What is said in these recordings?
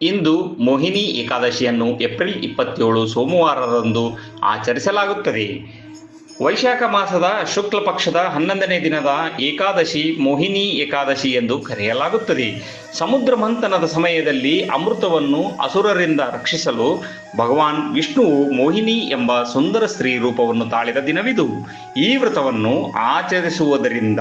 ಇಂದು Mohini ಏಕಾದಶಿಯನ್ನು April 27 ಸೋಮವಾರದಂದು ಆಚರಿಸಲಾಗುತ್ತದೆ. ವೈಶಾಖ ಮಾಸದ ಶುಕ್ಲ ಪಕ್ಷದ 11ನೇ ದಿನದ ಏಕಾದಶಿ ಮೋಹಿನಿ ಏಕಾದಶಿ ಎಂದು ಕರೆಯಲಾಗುತ್ತದೆ. ಸಮುದ್ರ ಮಂಥನದ ಸಮಯದಲ್ಲಿ ಅಮೃತವನ್ನು ಅಸುರರಿಂದ ರಕ್ಷಿಸಲು ಭಗವಾನ್ ವಿಷ್ಣುವು ಮೋಹಿನಿ ಎಂಬ ಸುಂದರ ಸ್ತ್ರೀ ರೂಪವನ್ನು ತಾಳಿದ ದಿನವಿದು. ಈ ವ್ರತವನ್ನು ಆಚರಿಸುವುದರಿಂದ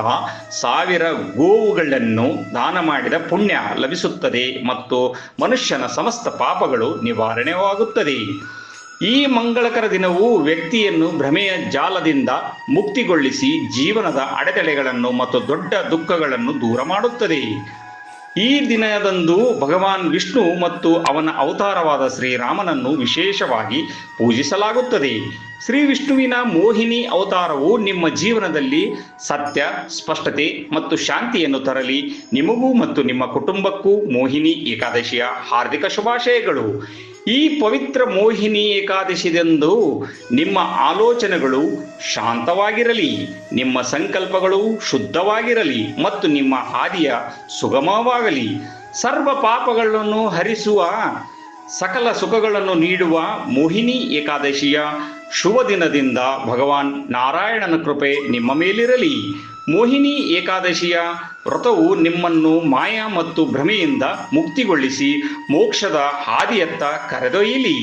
1000 ಗೋವುಗಳನ್ನು ದಾನ ಮಾಡಿದ ಪುಣ್ಯ ಲಭಿಸುತ್ತದೆ ಮತ್ತು ಮನುಷ್ಯನ ಸಮಸ್ತ ಪಾಪಗಳು ನಿವಾರಣೆಯಾಗುತ್ತದೆ. ಈ ಮಂಗಳಕರ ದಿನವು ವ್ಯಕ್ತಿಯನ್ನು ಭ್ರಮೆಯ ಜಾಲದಿಂದ ಮುಕ್ತಿಗೊಳಿಸಿ ಜೀವನದ ಅಡೆತಡೆಗಳನ್ನು ಮತ್ತು ದೊಡ್ಡ ದುಃಖಗಳನ್ನು ದೂರ ಮಾಡುತ್ತದೆ. ಈ ದಿನದಂದು ಭಗವಾನ್ ವಿಷ್ಣು ಮತ್ತು ಅವನ ಅವತಾರವಾದ ಶ್ರೀರಾಮನನ್ನು ವಿಶೇಷವಾಗಿ ಪೂಜಿಸಲಾಗುತ್ತದೆ. ಶ್ರೀ ವಿಷ್ಣುವಿನ ಮೋಹಿನಿ ಅವತಾರವು ನಿಮ್ಮ ಜೀವನದಲ್ಲಿ ಸತ್ಯ, ಸ್ಪಷ್ಟತೆ ಮತ್ತು ಶಾಂತಿಯನ್ನು ತರಲಿ. ನಿಮಗೂ ಮತ್ತು ನಿಮ್ಮ ಕುಟುಂಬಕ್ಕೂ ಮೋಹಿನಿ ಏಕಾದಶಿಯ ಹಾರ್ದಿಕ ಶುಭಾಶಯಗಳು. ಈ ಪವಿತ್ರ ಮೋಹಿನಿ ಏಕಾದಶಿದಂದು ನಿಮ್ಮ ಆಲೋಚನೆಗಳು ಶಾಂತವಾಗಿರಲಿ, ನಿಮ್ಮ ಸಂಕಲ್ಪಗಳು ಶುದ್ಧವಾಗಿರಲಿ ಮತ್ತು ನಿಮ್ಮ ಹಾದಿಯ ಸುಗಮವಾಗಲಿ. ಸರ್ವ ಪಾಪಗಳನ್ನು ಹರಿಸುವ, ಸಕಲ ಸುಖಗಳನ್ನು ನೀಡುವ ಮೋಹಿನಿ ಏಕಾದಶಿಯ ಶುಭ ದಿನದಿಂದ ಭಗವಾನ್ ನಾರಾಯಣನ ಕೃಪೆ ನಿಮ್ಮ ಮೇಲಿರಲಿ. ಮೋಹಿನಿ ಏಕಾದಶಿಯ ವ್ರತವು ನಿಮ್ಮನ್ನು ಮಾಯಾ ಮತ್ತು ಭ್ರಮೆಯಿಂದ ಮುಕ್ತಿಗೊಳಿಸಿ ಮೋಕ್ಷದ ಹಾದಿಯತ್ತ ಕರೆದೊಯ್ಯಲಿ.